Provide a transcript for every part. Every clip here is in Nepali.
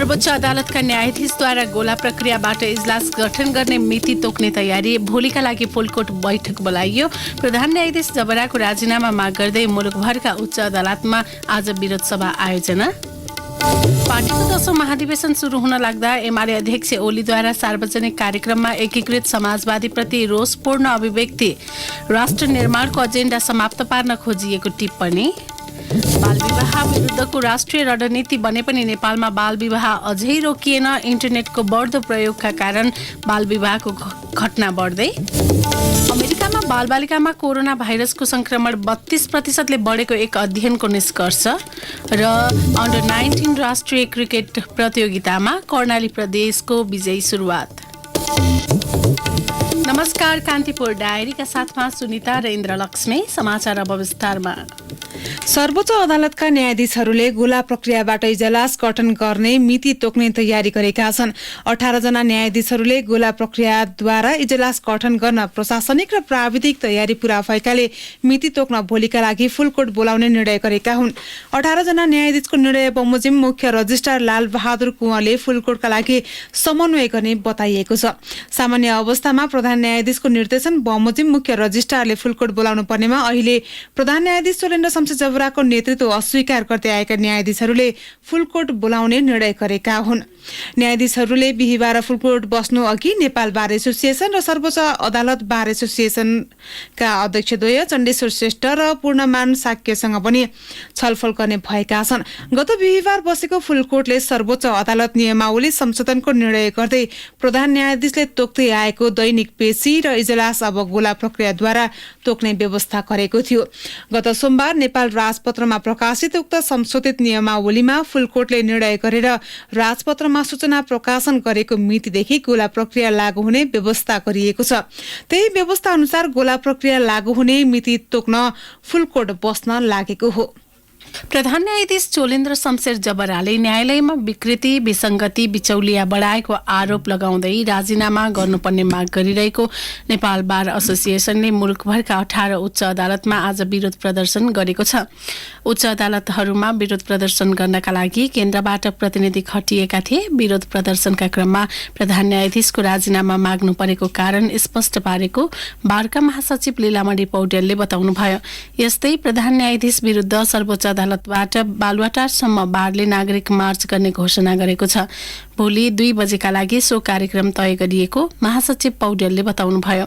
सर्वोच्च अदालतका न्यायाधीशद्वारा गोला प्रक्रियाबाट इजलास गठन गर्ने मिति तोक्ने तयारी। भोलिका लागि फुलकोट बैठक बोलाइयो। प्रधान न्यायाधीश जबराको राजीनामा माग गर्दै मुलुकभरका उच्च अदालतमा आज विरोध सभा आयोजना। पार्टीको 10औं महाधिवेशन सुरु हुन लाग्दा एमाले अध्यक्ष ओलीद्वारा सार्वजनिक कार्यक्रममा एकीकृत समाजवादीप्रति रोषपूर्ण अभिव्यक्ति। राष्ट्र निर्माणको एजेन्डा समाप्त पार्न खोजिएको टिप्पणी। बालविवाह विरुद्धको राष्ट्रिय रणनीति बने पनि नेपालमा बालविवाह अझै रोकिएन। इन्टरनेटको बढ्दो प्रयोगका कारण बालविवाहको घटना बढ्दै। अमेरिकामा बालबालिकामा कोरोना भाइरसको संक्रमण 32% बढेको एक अध्ययनको निष्कर्ष। र अन्डर 19 राष्ट्रिय क्रिकेट प्रतियोगितामा कर्णाली प्रदेशको विजयी सुरुवात। नमस्कार, कान्तिपुर डायरीका साथमा सुनिता र इन्द्रलक्ष्मी। समाचार अब विस्तारमा। सर्वोच्च अदालतका न्यायाधीशहरूले गोला प्रक्रियाबाट इजलास गठन गर्ने मिति तोक्ने तयारी गरेका छन्। 18 जना न्यायाधीशहरूले गोला प्रक्रियाद्वारा इजलास गठन गर्न प्रशासनिक र प्राविधिक तयारी पूरा भएकाले मिति तोक्न भोलिका लागि फुलकोट बोलाउने निर्णय गरेका हुन्। 18 जना न्यायाधीशको निर्णय बमोजिम मुख्य रजिस्ट्रार लाल बहादुर कुँवरले फुलकोटका लागि समन्वय गर्ने बताइएको छ। सामान्य अवस्थामा प्रधान न्यायाधीशको निर्देशन बमोजिम मुख्य रजिस्ट्रारले फुलकोट बोलाउनु पर्नेमा अहिले प्रधान न्यायाधीश सुरेन्द्र शमशेर जबराको नेतृत्व अस्वीकार गर्दै आएका न्यायाधीशहरूले फुलकोट बोलाउने निर्णय गरेका हुन्। न्यायाधीशहरूले बिहिबार फुलकोट बस्नु अघि नेपाल बार एसोसिएसन र सर्वोच्च अदालत बार एसोसिएसनका अध्यक्षद्वय चण्डेश्वर श्रेष्ठ र पूर्णमान साक्यसँग पनि छलफल गर्ने भएका छन्। गत बिहिबार बसेको फुलकोटले सर्वोच्च अदालत नियमावली संशोधनको निर्णय गर्दै प्रधान न्यायाधीशले तोक्दै आएको दैनिक पेशी र इजलास अब गोला प्रक्रियाद्वारा तोक्ने व्यवस्था गरेको थियो। गत सोमबार नेपाल राजपत्रमा प्रकाशित उक्त संशोधित नियमावलीमा फुलकोटले निर्णय गरेर राजपत्रमा सूचना प्रकाशन गरेको मितिदेखि गोला प्रक्रिया लागू हुने व्यवस्था गरिएको छ। त्यही व्यवस्था अनुसार गोला प्रक्रिया लागू हुने मिति तोक्न फुलकोट बस्न लागेको हो। प्रधान न्यायाधीश चोलेन्द्र शमशेर जबराले न्यायालयमा विकृति, विसंगति, बिचौलिया बढाएको आरोप लगाउँदै राजीनामा गर्नुपर्ने माग गरिरहेको नेपाल बार एसोसिएसनले मुलुकभरका 18 उच्च अदालतमा आज विरोध प्रदर्शन गरेको छ। उच्च अदालतहरूमा विरोध प्रदर्शन गर्नका लागि केन्द्रबाट प्रतिनिधि खटिएका थिए। विरोध प्रदर्शनका क्रममा प्रधान न्यायाधीशको राजीनामा माग्नु परेको कारण स्पष्ट पारेको बारका महासचिव लीलामणि पौडेलले बताउनुभयो। यस्तै प्रधान न्यायाधीश विरुद्ध सर्वोच्च अदालतबाट बालुवाटारसम्म बारले नागरिक मार्च गर्ने घोषणा गरेको छ। भोलि 2 बजेका लागि सो कार्यक्रम तय गरिएको महासचिव पौडेलले बताउनुभयो।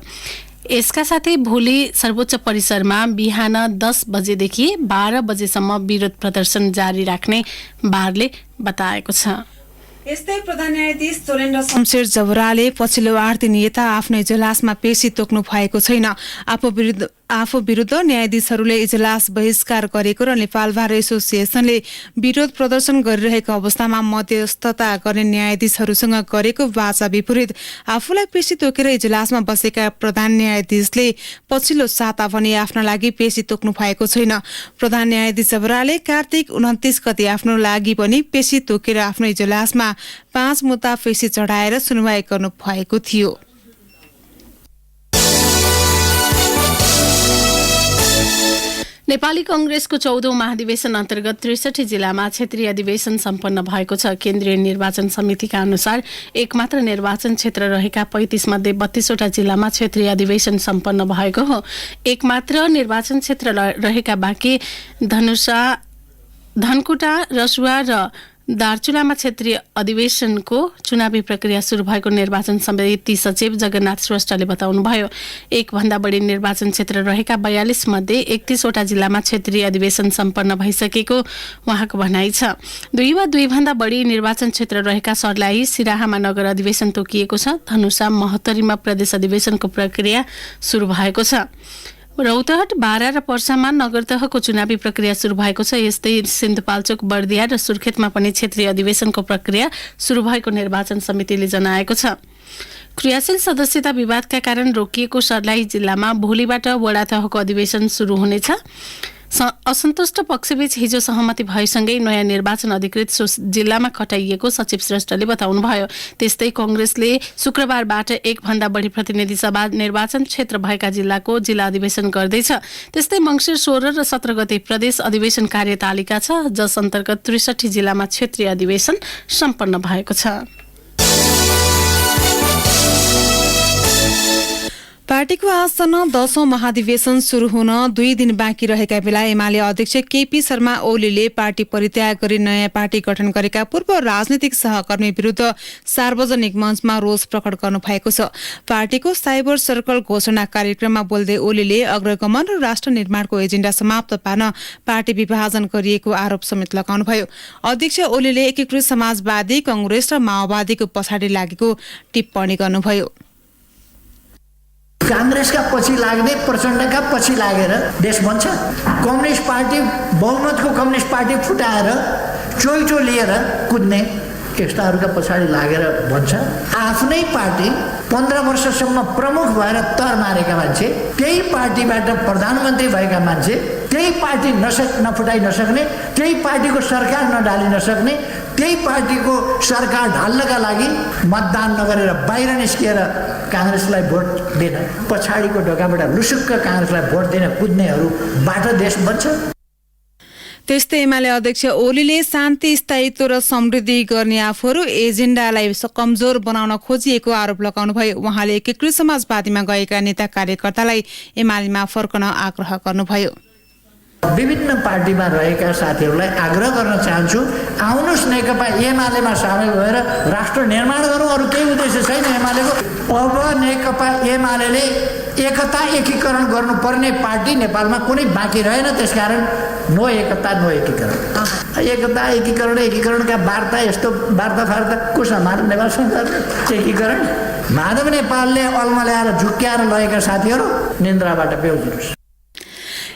यसका साथै भोलि सर्वोच्च परिसरमा बिहान 10 बजेदेखि 12 बजेसम्म विरोध प्रदर्शन जारी राख्ने बारले बताएको छ। यस्तै प्रधान न्यायाधीश चोलेन्द्र शमशेर जबराले पछिल्लो 8 दिन यता आफ्नो इजलासमा पेशी तोक्नु भएको छैन। आफू विरुद्ध न्यायाधीशहरूले इजलास बहिष्कार गरेको र नेपाल बार एसोसिएसनले विरोध प्रदर्शन गरिरहेको अवस्थामा मध्यस्थता गर्ने न्यायाधीशहरूसँग गरेको वाचा विपरीत आफूलाई पेशी तोकेर इजलासमा बसेका प्रधान न्यायाधीशले पछिल्लो साता पनि आफ्ना लागि पेशी तोक्नु भएको छैन। प्रधान न्यायाधीश जबराले कार्तिक 29 गते आफ्नो लागि पनि पेशी तोकेर आफ्नो इजलासमा 5 मुद्दा पेशी चढाएर सुनवाई गर्नु भएको थियो। नेपाली कांग्रेसको 14औं महाधिवेशन अन्तर्गत 63 जिल्लामा क्षेत्रीय अधिवेशन सम्पन्न भएको छ। केन्द्रीय निर्वाचन समितिका अनुसार एकमात्र निर्वाचन क्षेत्र रहेका 35 मध्ये 32 वटा जिल्लामा क्षेत्रीय अधिवेशन सम्पन्न भएको हो। एकमात्र निर्वाचन क्षेत्र रहेका बाँकी धनुषा, धनकुटा, रसुवा र दार्चुलामा क्षेत्रीय अधिवेशनको चुनावी प्रक्रिया सुरु भएको निर्वाचन समिति सचिव जगन्नाथ श्रेष्ठले बताउनुभयो। एक भन्दा बढी निर्वाचन क्षेत्र रहेका 42 मध्ये 31 वटा जिल्लामा क्षेत्रीय अधिवेशन सम्पन्न भइसकेको उहाँको भनाइ छ। 2 वा 2 भन्दा बढी निर्वाचन क्षेत्र रहेका सर्लाही, सिराहामा नगर अधिवेशन तोकिएको छ। धनुषा, महोत्तरीमा प्रदेश अधिवेशनको प्रक्रिया सुरु भएको छ। रौतहट, बारा र पर्सामा नगरतहको चुनावी प्रक्रिया सुरु भएको छ। यस्तै सिन्धुपाल्चोक, बर्दिया र सुर्खेतमा पनि क्षेत्रीय अधिवेशनको प्रक्रिया सुरु भएको निर्वाचन समितिले जनाएको छ। क्रियाशील सदस्यता विवादका कारण रोकिएको सर्लाही जिल्लामा भोलिबाट वडा तहको अधिवेशन सुरु हुनेछ। असन्तुष्ट पक्षबीच हिजो सहमति भएसँगै नयाँ निर्वाचन अधिकृत जिल्लामा खटाइएको सचिव श्रेष्ठले बताउनुभयो। त्यस्तै कांग्रेसले शुक्रबारबाट एकभन्दा बढी प्रतिनिधि सभा निर्वाचन क्षेत्र भएका जिल्लाको जिल्ला अधिवेशन गर्दैछ। त्यस्तै मङ्सिर 16 र 17 गते प्रदेश अधिवेशन कार्यतालिका छ, जस अन्तर्गत 63 जिल्लामा क्षेत्रीय अधिवेशन सम्पन्न भएको छ। पार्टीको आसन्न 10औं महाधिवेशन शुरू हुन 2 दिन बाँकी रहेका बेला एमाले अध्यक्ष केपी शर्मा ओलीले पार्टी परित्याग गरी नयाँ पार्टी गठन गरेका पूर्व राजनीतिक सहकर्मी विरुद्ध सार्वजनिक मञ्चमा रोष प्रकट गर्नु भएको छ। पार्टीको साइबर सर्कल घोषणा कार्यक्रममा बोल्दै ओलीले अग्रगमन र राष्ट्र निर्माणको एजेन्डा समाप्त पार्न पार्टी विभाजन गरिएको आरोप समेत लगाउनुभयो। अध्यक्ष ओलीले एकीकृत समाजवादी, कांग्रेस र माओवादीको पछाडि लागेको टिप्पणी गर्नुभयो। कांग्रेसका पछि लाग्ने, प्रचण्डका पछि लागेर देश बन्छ। कम्युनिस्ट पार्टी, बहुमतको कम्युनिस्ट पार्टी फुटाएर चोइटो लिएर कुद्ने यस्ताहरूका पछाडि लागेर बन्छ। आफ्नै पार्टी 15 वर्षसम्म प्रमुख भएर तर मारेका मान्छे, त्यही पार्टीबाट प्रधानमन्त्री भएका मान्छे, त्यही पार्टी नफुटाइ नसक्ने, त्यही पार्टीको सरकार नढालि नसक्ने, त्यही पार्टीको सरकार ढाल्नका लागि मतदान नगरेर बाहिर निस्किएर कांग्रेसलाई भोट दिन, पछाडिको ढोकाबाट लुसुक्क कांग्रेसलाई भोट दिन कुद्नेहरूबाट देश बन्छ। त्यस्तै एमाले अध्यक्ष ओलीले शान्ति, स्थायित्व र समृद्धि गर्ने आफूहरू एजेन्डालाई कमजोर बनाउन खोजिएको आरोप लगाउनुभयो। उहाँले एकीकृत समाजवादीमा गएका नेता कार्यकर्तालाई एमालेमा फर्कन आग्रह गर्नुभयो। विभिन्न पार्टीमा रहेका साथीहरूलाई आग्रह गर्न चाहन्छु, आउनुहोस् नेकपा एमालेमा सामेल भएर राष्ट्र निर्माण गरौँ। अरू केही उद्देश्य छैन एमालेको। अब नेकपा एमाले एकता एकीकरण गर्नुपर्ने पार्टी नेपालमा कुनै बाँकी रहेन। त्यसकारण नो एकता नो एकीकरण। एकता एकीकरणका वार्ता, यस्तो वार्ता को सम्हाल्नु नेपाल संसद? एकीकरण माधव नेपालले अल्मल्याएर झुक्क्याएर लगेका साथीहरू निन्द्राबाट बेहोर्नुहोस्।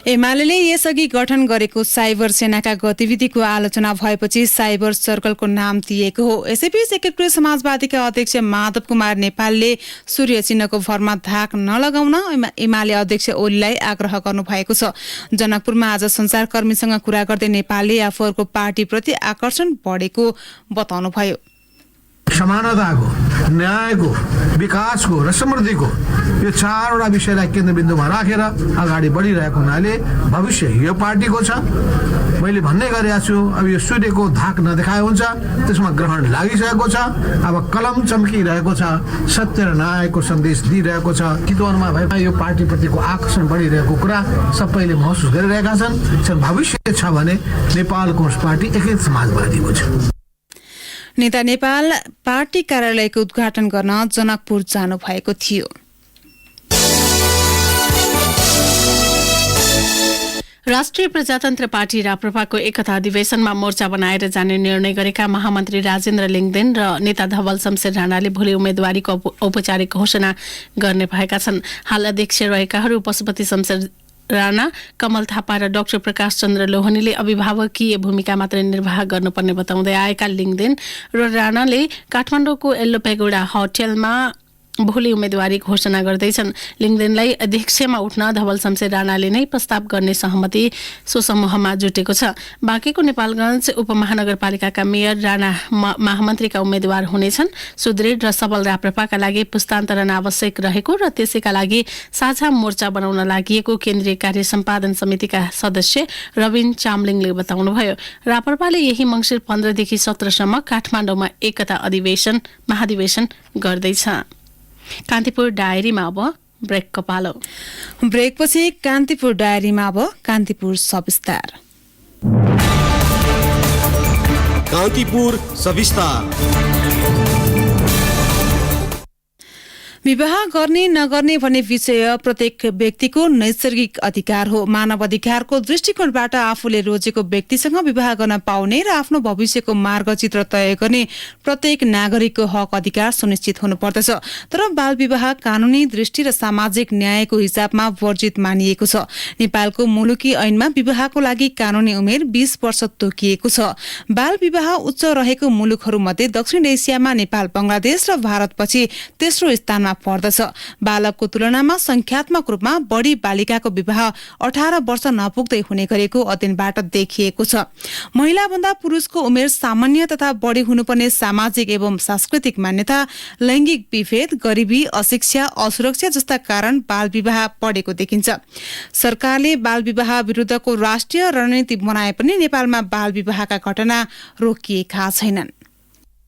एमाले यसअघि गठन गरेको साइबर सेनाका गतिविधिको आलोचना भएपछि साइबर सर्कलको नाम दिएको हो। यसैबीच एकीकृत समाजवादीका अध्यक्ष माधव कुमार नेपालले सूर्य चिन्हको भरमा धाक नलगाउन एमाले अध्यक्ष ओलीलाई आग्रह गर्नुभएको छ। जनकपुरमा आज संचारकर्मीसँग कुरा गर्दै नेपालले आफूहरूको पार्टीप्रति आकर्षण बढेको बताउनुभयो। समानताको, न्यायको, विकासको र समृद्धिको यो 4वटा विषयलाई केन्द्रबिन्दुमा राखेर अगाडि बढिरहेको हुनाले भविष्य यो पार्टीको छ। मैले भन्ने गरेको छु, अब यो सूर्यको धाक नदेखाए हुन्छ, त्यसमा ग्रहण लागिसकेको छ। अब कलम चम्किरहेको छ, सत्य र न्यायको सन्देश दिइरहेको छ। चितवनमा भए यो पार्टीप्रतिको आकर्षण बढिरहेको कुरा सबैले महसुस गरिरहेका छन्। भविष्य छ भने नेपालको पार्टी एकीकृत समाजवादीको छ। नेता नेपाल पार्टी कार्यालयको उद्घाटन गर्न जनकपुर जानु भएको थियो। राष्ट्रिय प्रजातन्त्र पार्टी राप्रपाको एकता अधिवेशनमा मोर्चा बनाएर जाने निर्णय गरेका महामन्त्री राजेन्द्र लिङदेन र नेता धवल शमशेर राणाले भोलि उम्मेदवारीको औपचारिक घोषणा गर्ने भएका छन्। हाल अध्यक्ष रहेकाहरू पशुपति शमशेर राणा, कमल थापा र डाक्टर प्रकाश चन्द्र लोहनीले अभिभावकीय भूमिका मात्र निर्वाह गर्नुपर्ने बताउँदै आएका लिङदेन र राणाले काठमाडौँको येल्लो पेगोडा होटलमा भोलि उम्मेदवारी घोषणा गर्दैछन्। लिङदेनलाई अध्यक्षमा उठ्न धवल शमशेर राणाले नै प्रस्ताव गर्ने सहमति सो समूहमा जुटेको छ। बाँकीको नेपालगञ्ज उपमहानगरपालिकाका मेयर राणा महामन्त्रीका उम्मेद्वार हुनेछन्। सुदृढ र सबल राप्रपाका लागि पुस्तान्तरण आवश्यक रहेको र त्यसैका लागि साझा मोर्चा बनाउन लागि केन्द्रीय कार्य सम्पादन समितिका सदस्य रविन चामलिङले बताउनुभयो। राप्रपाले यही मङ्सिर 15 देखि 17 सम्म काठमाडौँमा एकता महाधिवेशन गर्दैछ। कान्तिपुर डायरीमा अब ब्रेकको पालो। ब्रेकपछि कान्तिपुर डायरीमा अब कान्तिपुर सविस्तार। कान्तिपुर सविस्तार। विवाह गर्ने नगर्ने भन्ने विषय प्रत्येक व्यक्तिको नैसर्गिक अधिकार हो। मानव अधिकारको दृष्टिकोणबाट आफूले रोजेको व्यक्तिसँग विवाह गर्न पाउने र आफ्नो भविष्यको मार्गचित्र तय गर्ने प्रत्येक नागरिकको हक अधिकार सुनिश्चित हुनुपर्दछ। तर बाल विवाह कानूनी दृष्टि र सामाजिक न्यायको हिसाबमा वर्जित मानिएको छ। नेपालको मुलुकी ऐनमा विवाहको लागि कानूनी उमेर 20 वर्ष तोकिएको छ। बाल विवाह उच्च रहेको मुलुकहरूमध्ये दक्षिण एसियामा नेपाल, बंगलादेश र भारतपछि तेस्रो स्थानमा पर्दछ। बालकको तुलनामा संख्यात्मक रूपमा बढी बालिकाको विवाह 18 वर्ष नपुग्दै हुने गरेको अध्ययनबाट देखिएको छ। महिलाभन्दा पुरुषको उमेर सामान्य तथा बढी हुनुपर्ने सामाजिक एवं सांस्कृतिक मान्यता, लैंगिक विभेद, गरिबी, अशिक्षा, असुरक्षा जस्ता कारण बाल विवाह बढेको देखिन्छ। सरकारले बाल विवाह विरुद्धको राष्ट्रिय रणनीति बनाए पनि नेपालमा बाल विवाहका घटना रोकिएका छैनन्।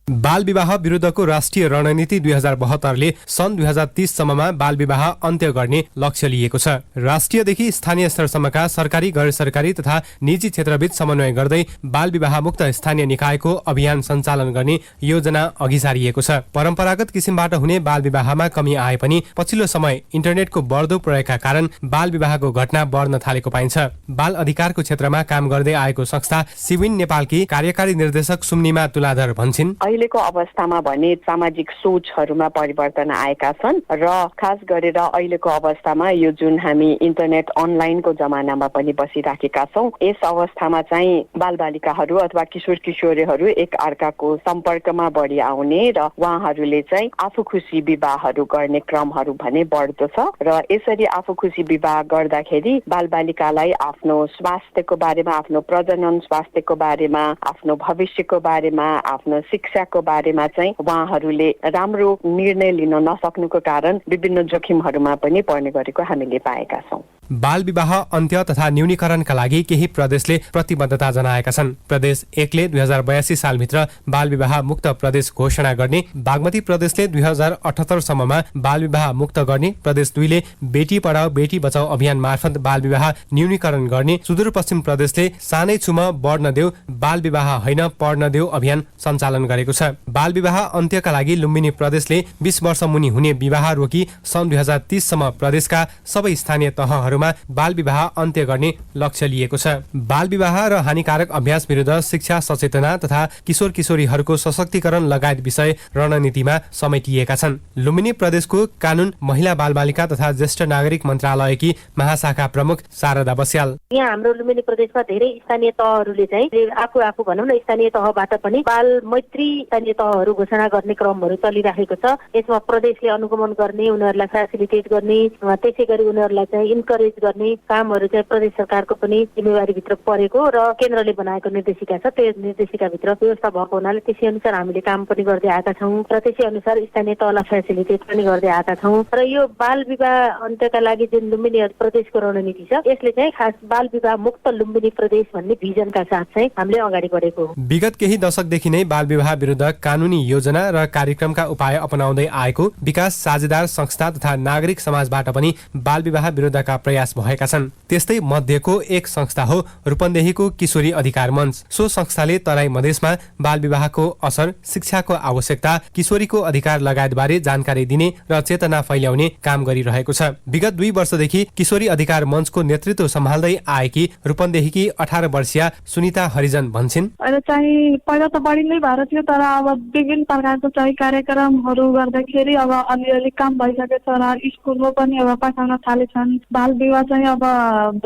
बाल विवाह विरुद्धको राष्ट्रिय रणनीति 2072ले सन् 2030 सम्ममा बाल विवाह अन्त्य गर्ने लक्ष्य लिएको छ। राष्ट्रियदेखि स्थानीय स्तरसम्मका सरकारी, गैर सरकारी तथा निजी क्षेत्रबीच समन्वय गर्दै बाल विवाह मुक्त स्थानीय निकायको अभियान सञ्चालन गर्ने योजना अघि सारिएको छ। परम्परागत किसिमबाट हुने बाल विवाहमा कमी आए पनि पछिल्लो समय इन्टरनेटको बढ्दो प्रयोगका कारण बाल विवाहको घटना बढ्न थालेको पाइन्छ। बाल अधिकारको क्षेत्रमा काम गर्दै आएको संस्था सिविन नेपालकी कार्यकारी निर्देशक सुम्निमा तुलाधर भन्छिन्, अहिलेको अवस्थामा भने सामाजिक सोचहरूमा परिवर्तन आएका छन् र खास गरेर अहिलेको अवस्थामा यो जुन हामी इन्टरनेट अनलाइनको जमानामा पनि बसिराखेका छौँ, यस अवस्थामा चाहिँ बालबालिकाहरू अथवा किशोर किशोरीहरू एक अर्काको सम्पर्कमा बढी आउने र उहाँहरूले चाहिँ आफू खुसी विवाहहरू गर्ने क्रमहरू भने बढ्दो छ र यसरी आफू खुसी विवाह गर्दाखेरि बालबालिकालाई आफ्नो स्वास्थ्यको बारेमा, आफ्नो प्रजनन स्वास्थ्यको बारेमा, आफ्नो भविष्यको बारेमा, आफ्नो शिक्षाको बारेमा चाहिँ उहाँहरूले राम्रो निर्णय लिन नसक्नुको कारण विभिन्न जोखिमहरूमा पनि पर्ने गरेको हामीले पाएका छौँ। बाल विवाह अन्त्य तथा न्यूनीकरणका लागि केही प्रदेशले प्रतिबद्धता जनाएका छन्। प्रदेश 1ले 2082 सालभित्र बाल विवाह मुक्त प्रदेश घोषणा गर्ने, बागमती प्रदेशले 2078 सम्ममा बाल विवाह मुक्त गर्ने, प्रदेश 2ले बेटी पढाओ बेटी बचाओ अभियान मार्फत बाल विवाह न्यूनीकरण गर्ने, सुदूरपश्चिम प्रदेशले सानै छुमा बढ्न देऊ बाल विवाह होइन पढ्न देऊ अभियान सञ्चालन गरेको छ। बाल विवाह अन्त्यका लागि लुम्बिनी प्रदेशले 20 वर्ष मुनि हुने विवाह रोकी सन् 2030 सम्म प्रदेशका सबै स्थानीय तहहरूमा बाल विवाह अन्त्य गर्ने लक्ष्य लिएको छ। बाल विवाह र हानिकारक अभ्यास विरुद्ध शिक्षा सचेतना तथा किशोर किशोरीहरूको सशक्तिकरण लगायत विषय रणनीतिमा समेटिएका छन्। लुम्बिनी प्रदेशको कानून, महिला बालबालिका तथा ज्येष्ठ नागरिक मन्त्रालयकी महाशाखा प्रमुख शारदा बस्याल, यहाँ हाम्रो लुम्बिनी प्रदेशमा धेरै स्थानीय तहहरूले चाहिँ आफू भनौँ न स्थानीय तहबाट पनि बाल मैत्री स्थानीय तहहरू घोषणा गर्ने क्रमहरू चलिरहेको छ। यसमा प्रदेशले अनुगमन गर्ने, उनीहरूलाई फेसिलिटेट गर्ने, त्यसै गरी उनीहरूलाई चाहिँ इन्करेज गर्ने कामहरू चाहिँ प्रदेश सरकारको पनि जिम्मेवारीभित्र परेको र केन्द्रले बनाएको निर्देशिका छ। त्यो निर्देशिकाभित्र व्यवस्था भएको हुनाले त्यसै अनुसार हामीले काम पनि गर्दै आएका छौँ र त्यसै अनुसार स्थानीय तहलाई फेसिलिटेट पनि गर्दै आएका छौँ। र यो बाल विवाह अन्त्यका लागि जुन लुम्बिनी प्रदेशको रणनीति छ, यसले चाहिँ खास बाल विवाह मुक्त लुम्बिनी प्रदेश भन्ने भिजनका साथ चाहिँ हामीले अगाडि बढेको हो। विगत केही दशकदेखि नै बाल विवाह विरुद्ध कानूनी योजना र कार्यक्रमका उपाय अपनाउँदै आएको विकास साझेदार संस्था तथा नागरिक समाजबाट पनि बाल विवाह विरुद्धका प्रयास भएका छन्। त्यस्तै मध्येको एक संस्था हो रूपन्देहीको किशोरी अधिकार मञ्च। सो संस्थाले तराई मधेसमा बाल विवाहको असर, शिक्षाको आवश्यकता, किशोरीको अधिकार लगायत बारे जानकारी दिने र चेतना फैल्याउने काम गरिरहेको छ। विगत 2 वर्षदेखि किशोरी अधिकार मञ्चको नेतृत्व सम्हाल्दै आएकी रूपन्देहीकी 18 वर्षीय सुनिता हरिजन भन्छिन्, अहिले चाहिँ पहिला त बढी नै भएर थियो, तर अब विभिन्न प्रकारको चाहिँ कार्यक्रमहरू गर्दाखेरि अब अलिअलि काम भइसकेको छ र स्कुलमा पनि अब पठाउन थालेछन्। बाल विवाह चाहिँ अब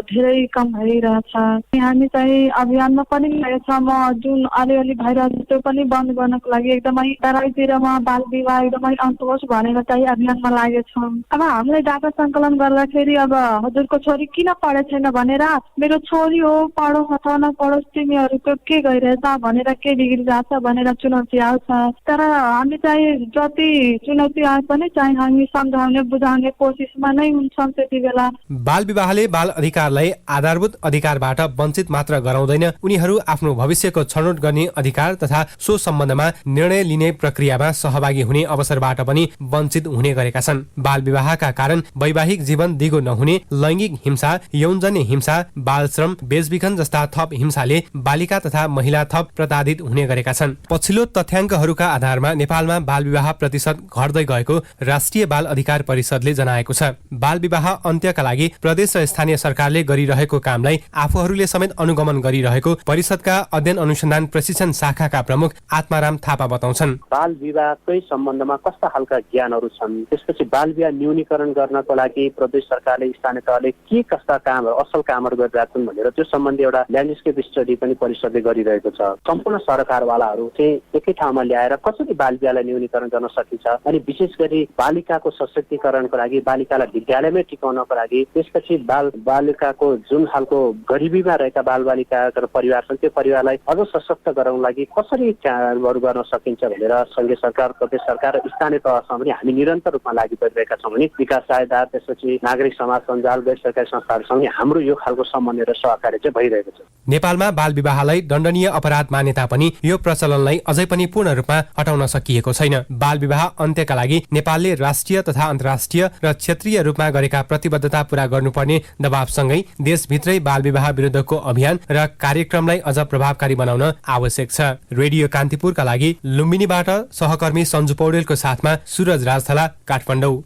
धेरै कम भइरहेछ। हामी चाहिँ अभियानमा पनि लागेको छ। म जुन अलिअलि भइरहेको त्यो पनि बन्द गर्नको लागि एकदमै तराईतिरमा बाल विवाह एकदमै अन्त होस् भनेर चाहिँ अभियानमा लागेको छौँ। अब हामीले डाटा सङ्कलन गर्दाखेरि अब हजुरको छोरी किन पढेको छैन भनेर, मेरो छोरी हो पढोस् अथवा नपढोस्, तिमीहरूको के गइरहेछ भनेर, के बिग्रिरहेछ भनेर चुनौती आउँछ। तर हामी चाहिँ जति चुनौती आए पनि चाहिँ हामी सम्झाउने बुझाउने कोसिसमा नै हुन्छौँ त्यति बेला। बाल विवाहले बाल अधिकारलाई आधारभूत अधिकारबाट वञ्चित मात्र गराउँदैन, उनीहरू आफ्नो भविष्यको छनौट गर्ने अधिकार तथा सो सम्बन्धमा निर्णय लिने प्रक्रियामा सहभागी हुने अवसरबाट पनि वञ्चित हुने गरेका छन्। बाल विवाहका कारण वैवाहिक जीवन दिगो नहुने, लैंगिक हिंसा, यौनजन्य हिंसा, बाल श्रम, बेचबिखन जस्ता थप हिंसाले बालिका तथा महिला थप प्रताडित हुने गरेका छन्। पछिल्लो तथ्याङ्कहरूका आधारमा नेपालमा बाल विवाह प्रतिशत घट्दै गएको राष्ट्रिय बाल अधिकार परिषदले जनाएको छ। बाल विवाह अन्त्यका लागि प्रदेश र स्थानीय सरकारले गरिरहेको कामलाई आफूहरूले समेत अनुगमन गरिरहेको परिषदका अध्ययन अनुसन्धान प्रशिक्षण शाखाका प्रमुख आत्माराम थापा बताउँछन्। बाल विवाहकै सम्बन्धमा कस्ता खालका ज्ञानहरू छन्, त्यसपछि बाल विवाह न्यूनीकरण गर्नको लागि प्रदेश सरकारले स्थानीय तहले के कस्ता कामहरू असल कामहरू गरिरहेछन् भनेर त्यो सम्बन्धी एउटा ल्यान्डस्केप स्टडी पनि परिषदले गरिरहेको छ। सम्पूर्ण सरकारवालाहरू चाहिँ एकै ठाउँमा ल्याएर कसरी बाल विवाहलाई न्यूनीकरण गर्न सकिन्छ अनि विशेष गरी बालिकाको सशक्तिकरणको लागि, बालिकालाई विद्यालयमै टिकाउनको लागि, त्यसपछि बालिकाको जुन खालको गरिबीमा रहेका बालबालिका परिवार छन् त्यो परिवारलाई अझ सशक्त गराउनको लागि कसरी कामहरू गर्न सकिन्छ भनेर संघीय सरकार, प्रदेश सरकार र स्थानीय तहसम्म पनि हामी निरन्तर रूपमा लागि परिरहेका छौँ भने विकास सहायता, त्यसपछि नागरिक समाज सञ्जाल, गैर सरकारी संस्थाहरूसँग हाम्रो यो खालको समन्वय र सहकार्य चाहिँ भइरहेको छ। नेपालमा बाल विवाहलाई दण्डनीय अपराध मान्यता पनि यो प्रचलनलाई अझै पनि पूर्ण रूपमा हटाउन सकिएको छैन। बाल विवाह अन्त्यका लागि नेपालले राष्ट्रिय तथा अन्तर्राष्ट्रिय र क्षेत्रीय रूपमा गरेका प्रतिबद्धता पूरा गर्नुपर्ने दबावसँगै देशभित्रै बाल विवाह विरुद्धको अभियान र कार्यक्रमलाई अझ प्रभावकारी बनाउन आवश्यक छ। रेडियो कान्तिपुरका लागि लुम्बिनीबाट सहकर्मी सञ्जु पौडेलको साथमा सूरज राजथला, काठमाडौँ।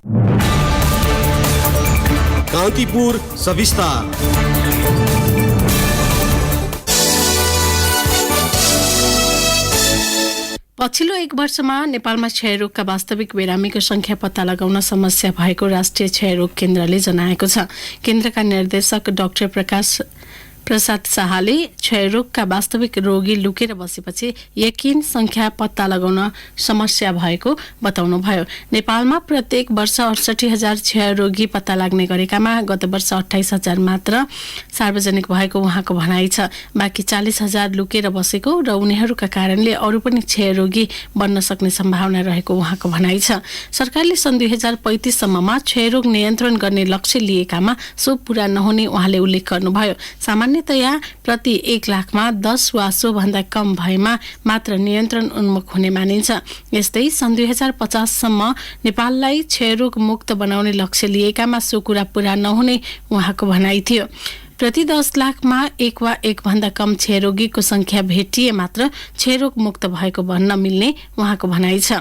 कान्तिपुर सविस्तार। पछिल्लो 1 वर्षमा नेपालमा क्षयरोगका वास्तविक बिरामीको संख्या पत्ता लगाउन समस्या भएको राष्ट्रिय क्षयरोग केन्द्रले जनाएको छ। केन्द्रका निर्देशक डाक्टर प्रसाद शाहले क्षयरोगका वास्तविक रोगी लुकेर बसेपछि यकिन संख्या पत्ता लगाउन समस्या भएको बताउनुभयो। नेपालमा प्रत्येक वर्ष 68,000 क्षयरोगी पत्ता लाग्ने गरेकामा गत वर्ष 28,000 मात्र सार्वजनिक भएको उहाँको भनाइ छ। बाँकी 40,000 लुकेर बसेको र उनीहरूका कारणले अरू पनि क्षयरोगी बन्न सक्ने सम्भावना रहेको उहाँको भनाइ छ। सरकारले सन् 2035 सम्ममा क्षयरोग नियन्त्रण गर्ने लक्ष्य लिएकामा सो पूरा नहुने उहाँले उल्लेख गर्नुभयो। सामान्यतया प्रति 1 लाखमा 10 वा सोभन्दा कम भएमा मात्र नियन्त्रण उन्मुख हुने मानिन्छ। यस्तै सन् 2050 सम्म नेपाललाई क्षयरोग मुक्त बनाउने लक्ष्य लिएकामा सो कुरा पूरा नहुने उहाँको भनाइ थियो। प्रति 10 लाखमा 1 वा 1 भन्दा कम क्षयरोगीको संख्या भेटिए मात्र क्षयरोग मुक्त भएको भन्न मिल्ने उहाँको भनाइ छ।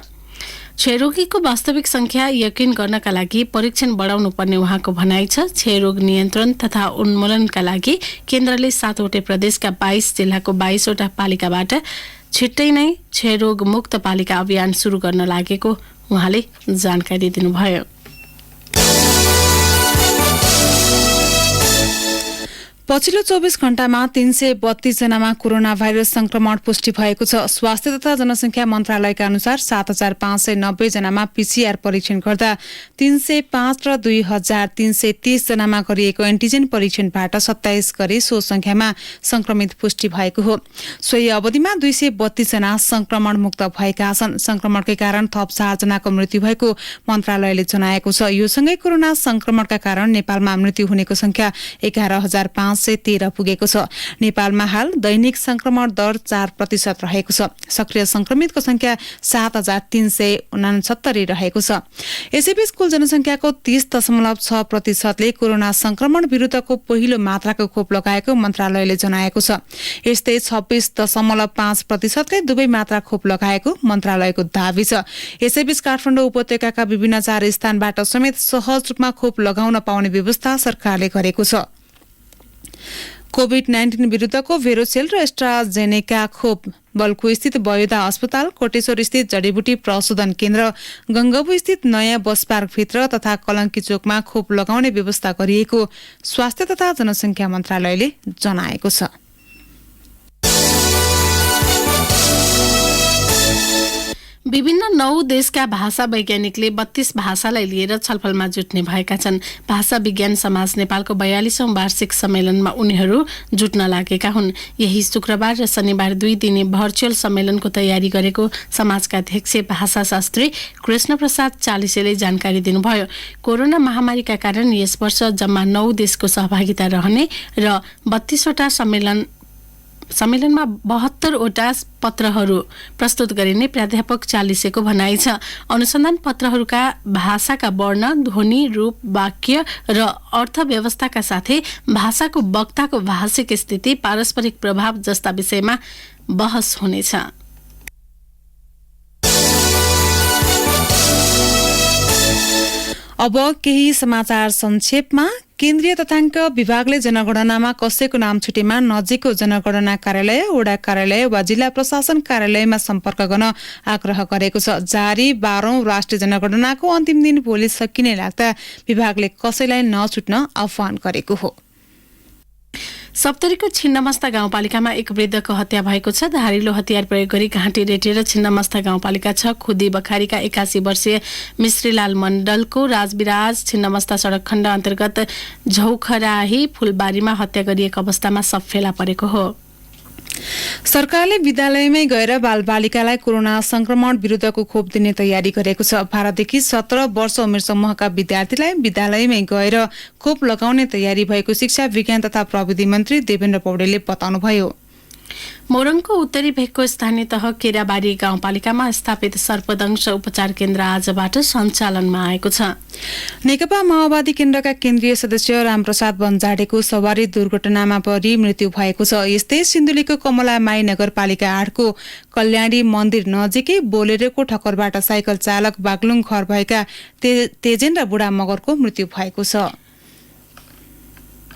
क्षयरोगीको वास्तविक संख्या यकिन गर्नका लागि परीक्षण बढाउनु पर्ने उहाँको भनाइ छ। क्षयरोग नियन्त्रण तथा उन्मूलनका लागि केन्द्रले 7वटै प्रदेशका 22 जिल्लाको 22वटा पालिकाबाट छिट्टै नै क्षयरोग मुक्त पालिका अभियान सुरु गर्न लागेको उहाँले जानकारी दिनुभयो। पछिल्लो 24 घण्टामा 332 जनामा कोरोना भाइरस संक्रमण पुष्टि भएको छ। स्वास्थ्य तथा जनसंख्या मन्त्रालयका अनुसार 7,590 जनामा पीसीआर परीक्षण गर्दा 305 र 2,330 जनामा गरिएको एन्टिजेन परीक्षणबाट 27 गरी सो संख्यामा संक्रमित पुष्टि भएको हो। सोही अवधिमा 232 जना संक्रमण मुक्त भएका छन्। संक्रमणकै कारण थप 4 जनाको मृत्यु भएको मन्त्रालयले जनाएको छ। यो सँगै कोरोना संक्रमणका कारण नेपालमा मृत्यु हुनेको संख्या 11,513 पुगेको छ। नेपालमा हाल दैनिक संक्रमण दर 4% रहेको छ। सक्रिय संक्रमितको संख्या 7,369 रहेको छ। यसैबीच कुल जनसंख्याको 30.6%ले कोरोना संक्रमण विरुद्धको पहिलो मात्राको खोप लगाएको मन्त्रालयले जनाएको छ। यस्तै 26.5%ले दुवै मात्रा खोप लगाएको मन्त्रालयको दावी छ। यसैबीच काठमाडौँ उपत्यकाका विभिन्न 4 स्थानबाट समेत सहज रूपमा खोप लगाउन पाउने व्यवस्था सरकारले गरेको छ। कोभिड-19 विरुद्धको भेरोसेल र एस्ट्राजेनेका खोप बल्कु स्थित बयोदा अस्पताल, कोटेश्वर स्थित जडीबुटी प्रशोधन केन्द्र, गंगबु स्थित नयाँ बस पार्कभित्र तथा कलंकी चोकमा खोप लगाउने व्यवस्था गरिएको स्वास्थ्य तथा जनसंख्या मन्त्रालयले जनाएको छ। विभिन्न 9 देशका भाषा वैज्ञानिकले 32 भाषालाई लिएर छलफलमा जुट्ने भएका छन्। भाषा विज्ञान समाज नेपालको 42औं वार्षिक सम्मेलनमा उनीहरू जुट्न लागेका हुन्। यही शुक्रबार र शनिबार 2 दिने भर्चुअल सम्मेलनको तयारी गरेको समाजका अध्यक्ष भाषाशास्त्री कृष्ण प्रसाद चालिसेले जानकारी दिनुभयो। कोरोना महामारीका कारण यस वर्ष जम्मा 9 देशको सहभागिता रहने र 32वटा सम्मेलनमा 72वटा पत्रहरू प्रस्तुत गरिने प्राध्यापक चालिसेको भनाइ छ। अनुसन्धान पत्रहरूका भाषाका वर्ण, ध्वनि, रूप, वाक्य र अर्थव्यवस्थाका साथै भाषाको वक्ताको भाषिक स्थिति, पारस्परिक प्रभाव जस्ता विषयमा बहस हुनेछ। अब केही समाचार संक्षेपमा। केन्द्रीय तथ्याङ्क विभागले जनगणनामा कसैको नाम छुटेमा नजिकको जनगणना कार्यालय, वडा कार्यालय वा जिल्ला प्रशासन कार्यालयमा सम्पर्क गर्न आग्रह गरेको छ। जारी 12औं राष्ट्रिय जनगणनाको अन्तिम दिन भोलि सकिने लाग्दा विभागले कसैलाई नछुट्न आह्वान गरेको हो। सप्तरीको छिन्नमस्ता गाउँपालिकामा एक वृद्धको हत्या भएको छ। धारिलो हतियार प्रयोग गरी घाँटी रेटेर छिन्नमस्ता गाउँपालिका 6 खुदी बखारीका 81 वर्षीय मिश्रीलाल मण्डलको राजविराज छिन्नमस्ता सडक खण्ड अन्तर्गत झौखराही फुलबारीमा हत्या गरिएको अवस्थामा शव फेला परेको हो। सरकारले विद्यालयमै गएर बालबालिकालाई कोरोना संक्रमण विरुद्धको खोप दिने तयारी गरेको छ। 12 देखि 17 वर्ष उमेर समूहका विद्यार्थीलाई विद्यालयमै गएर खोप लगाउने तयारी भएको शिक्षा विज्ञान तथा प्रविधि मन्त्री देवेन्द्र पौडेलले बताउनुभयो। मोरङको उत्तरी भेगको स्थानीय तह केराबारी गाउँपालिकामा स्थापित सर्पदंश उपचार केन्द्र आजबाट सञ्चालनमा आएको छ। नेकपा माओवादी केन्द्रका केन्द्रीय सदस्य रामप्रसाद बन्जाडेको सवारी दुर्घटनामा परि मृत्यु भएको छ। यस्तै सिन्धुलीको कमलामाई नगरपालिका 8 को कल्याणी मन्दिर नजिकै बोलेरोको ठक्करबाट साइकल चालक बागलुङ घर भएका तेजेन्द्र बुढा मगरको मृत्यु भएको छ।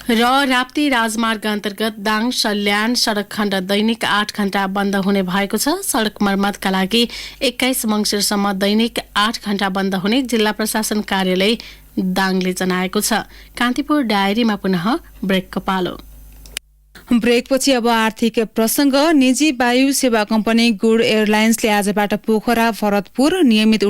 र राप्ती राजमार्ग अन्तर्गत दाङ सल्यान सडक खण्ड दैनिक 8 घण्टा बन्द हुने भएको छ। सडक मर्मतका लागि 21 मङ्सिरसम्म दैनिक 8 घण्टा बन्द हुने जिल्ला प्रशासन कार्यालय दाङले जनाएको छ। कान्तिपुर डायरीमा पुनः ब्रेकको पालो। ब्रेकपछि अब आर्थिक प्रसंग। निजी वायु सेवा कम्पनी गुड एयरलाइन्सले आजबाट पोखरा भरतपुर नियमित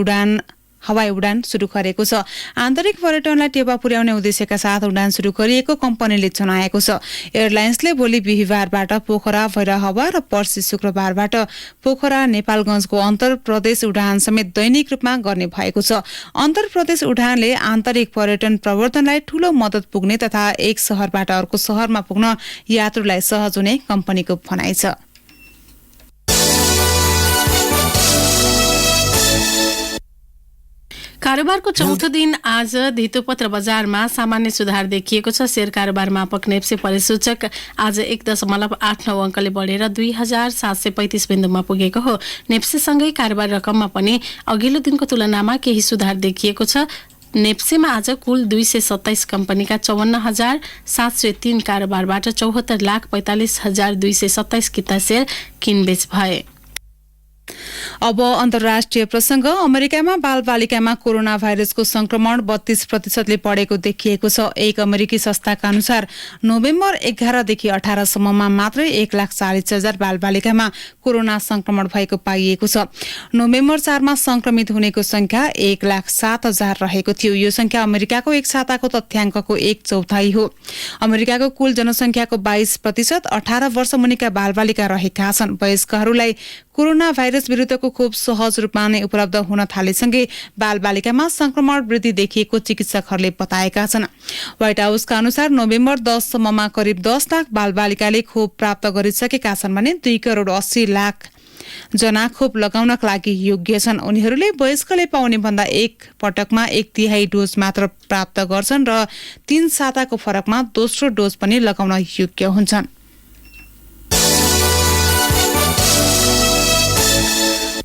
हवाई उडान शुरू गरेको छ। आन्तरिक पर्यटनलाई टेवा पुर्याउने उद्देश्यका साथ उडान शुरू गरिएको कम्पनीले जनाएको छ। एयरलाइन्सले भोलि बिहिबारबाट पोखरा भैरहवा र पर्सि शुक्रबारबाट पोखरा नेपालगञ्जको अन्तर प्रदेश उडान समेत दैनिक रूपमा गर्ने भएको छ। अन्तर प्रदेश उडानले आन्तरिक पर्यटन प्रवर्धनलाई ठूलो मद्दत पुग्ने तथा एक शहरबाट अर्को शहरमा पुग्न यात्रुलाई सहज हुने कम्पनीको भनाइ छ। कारोबारको चौथो दिन आज धितोपत्र बजारमा सामान्य सुधार देखिएको छ। शेयर कारोबार मापक नेप्से परिसूचक आज 1.89 अङ्कले बढेर 2735 बिन्दुमा पुगेको हो। नेप्सेसँगै कारोबार रकममा पनि अघिल्लो दिनको तुलनामा केही सुधार देखिएको छ। नेप्सेमा आज कुल 227 कम्पनीका 54,703 कारोबारबाट 74,45,227 किता शेयर किनबेच भए। अब अन्तर्राष्ट्रिय प्रसंग। अमेरिकामा बालबालिकामा कोरोना भाइरसको संक्रमण 32% बढेको देखिएको छ। एक अमेरिकी संस्थाका अनुसार नोभेम्बर 11 देखि 18 सम्ममा मात्रै 1,40,000 बालबालिकामा कोरोना संक्रमण भएको पाइएको छ। नोभेम्बर 4 मा संक्रमित हुनेको संख्या 1,07,000 रहेको थियो। यो संख्या अमेरिकाको एक साताको तथ्याङ्कको 1/4 हो। अमेरिकाको कुल जनसंख्याको 22% 18 वर्ष मुनिका बालबालिका रहेका छन्। वयस्कहरूलाई कोरोना भाइरस विरुद्धको खोप सहज रूपमा नै उपलब्ध हुन थालेसँगै बालबालिकामा संक्रमण वृद्धि देखिएको चिकित्सकहरूले बताएका छन्। व्हाइट हाउसका अनुसार नोभेम्बर 10 सम्ममा करिब 10 लाख बालबालिकाले खोप प्राप्त गरिसकेका छन् भने 2,80,00,000 जना खोप लगाउनका लागि योग्य छन्। उनीहरूले वयस्कले पाउने भन्दा एक पटकमा 1/3 डोज मात्र प्राप्त गर्छन् र 3 साताको फरकमा दोस्रो डोज पनि लगाउन योग्य हुन्छन्।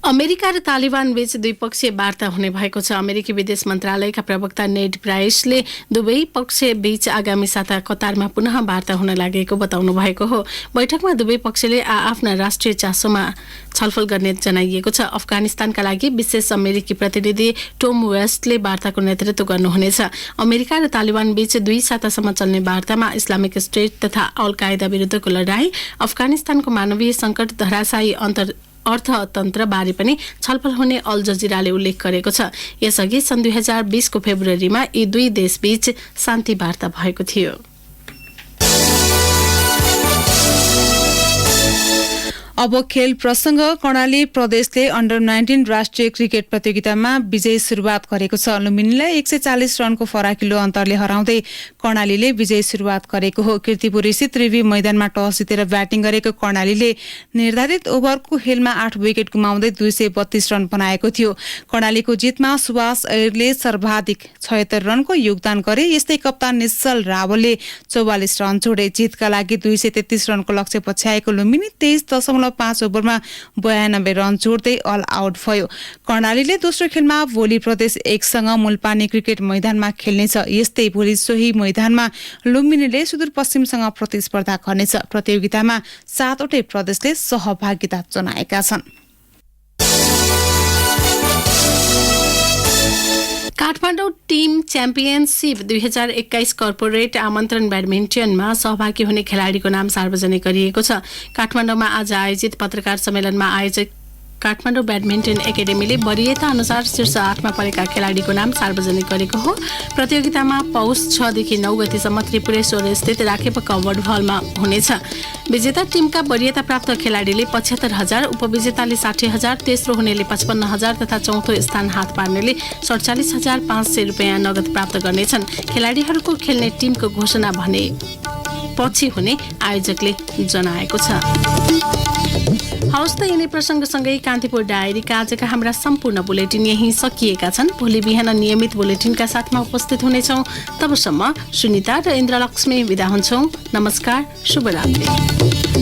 अमेरिका र तालिबान बीच द्विपक्षीय वार्ता हुने भएको छ। अमेरिकी विदेश मन्त्रालयका प्रवक्ता नेड प्राइसले दुवै पक्ष बीच आगामी साता कतारमा पुनः वार्ता हुन लागेको बताउनु भएको हो। बैठकमा दुवै पक्षले आफ्ना राष्ट्रिय चासोमा छलफल गर्ने जनाइएको छ। अफगानिस्तानका लागि विशेष अमेरिकी प्रतिनिधि टोम वेस्टले वार्ताको नेतृत्व गर्नुहुनेछ। अमेरिका र तालिबान बीच 2 सातासम्म चल्ने वार्तामा इस्लामिक स्टेट तथा अल कायदा विरुद्धको लडाईँ, अफगानिस्तानको मानवीय सङ्कट, धराशायी अर्थतन्त्र बारे पनि छलफल हुने अल जजिराले उल्लेख गरेको छ। यसअघि सन् 2020 को फेब्रुअरीमा यी दुई देशबीच शान्ति वार्ता भएको थियो। अब खेल प्रसंग। कर्णाली प्रदेशले अन्डर 19 राष्ट्रिय क्रिकेट प्रतियोगितामा विजयी सुरुवात गरेको छ। लुम्बिनीलाई 140 रनको फराकिलो अन्तरले हराउँदै कर्णालीले विजयी सुरुवात गरेको हो। कीर्तिपुर स्थित त्रिवी मैदानमा टस जितेर ब्याटिङ गरेको कर्णालीले निर्धारित ओभरको खेलमा 8 विकेट गुमाउँदै 232 रन बनाएको थियो। कर्णालीको जितमा सुभाष अयरले सर्वाधिक 76 रनको योगदान गरे। यस्तै कप्तान निश्चल रावलले 44 रन जोडे। जितका लागि 233 रनको लक्ष्य पछ्याएको लुम्बिनी 23.5 5 ओभरमा 92 रन जोड्दै अल आउट भयो। कर्णालीले दोस्रो खेलमा भोलि प्रदेश 1 सँग मुलपानी क्रिकेट मैदानमा खेल्नेछ। यस्तै भोलि सोही मैदानमा लुम्बिनीले सुदूरपश्चिमसँग प्रतिस्पर्धा गर्नेछ। प्रतियोगितामा 7वटै प्रदेशले सहभागिता जनाएका छन्। काठमाडौँ टिम च्याम्पियनसिप 2021 कर्पोरेट आमन्त्रण ब्याडमिन्टनमा सहभागी हुने खेलाडीको नाम सार्वजनिक गरिएको छ। काठमाडौँमा आज आयोजित पत्रकार सम्मेलनमा आयोजक काठमाडौँ ब्याडमिन्टन एकाडेमीले वरियता अनुसार शीर्ष 8मा परेका खेलाडीको नाम सार्वजनिक गरेको हो। प्रतियोगितामा पौष 6 देखि 9 गतेसम्म त्रिपुरेश्वर स्थित राखेप कवर्ड हलमा हुनेछ। विजेता टिमका वरियता प्राप्त खेलाडीले 75,000, उपविजेताले 60,000, तेस्रो हुनेले 55,000 तथा चौथो स्थान हात पार्नेले 47,500 रुपियाँ नगद प्राप्त गर्नेछन्। खेलाडीहरूको खेल्ने टिमको घोषणा भने पछि हुने आयोजकले जनाएको छ। हवस् त यिनै प्रसङ्गसँगै कान्तिपुर डायरीका आजका हाम्रा सम्पूर्ण बुलेटिन यही सकिएका छन्। भोलि बिहान नियमित बुलेटिनका साथमा उपस्थित हुनेछौँ। तबसम्म सुनिता र इन्द्रलक्ष्मी बिदा हुन्छौँ। नमस्कार, शुभरात्रि।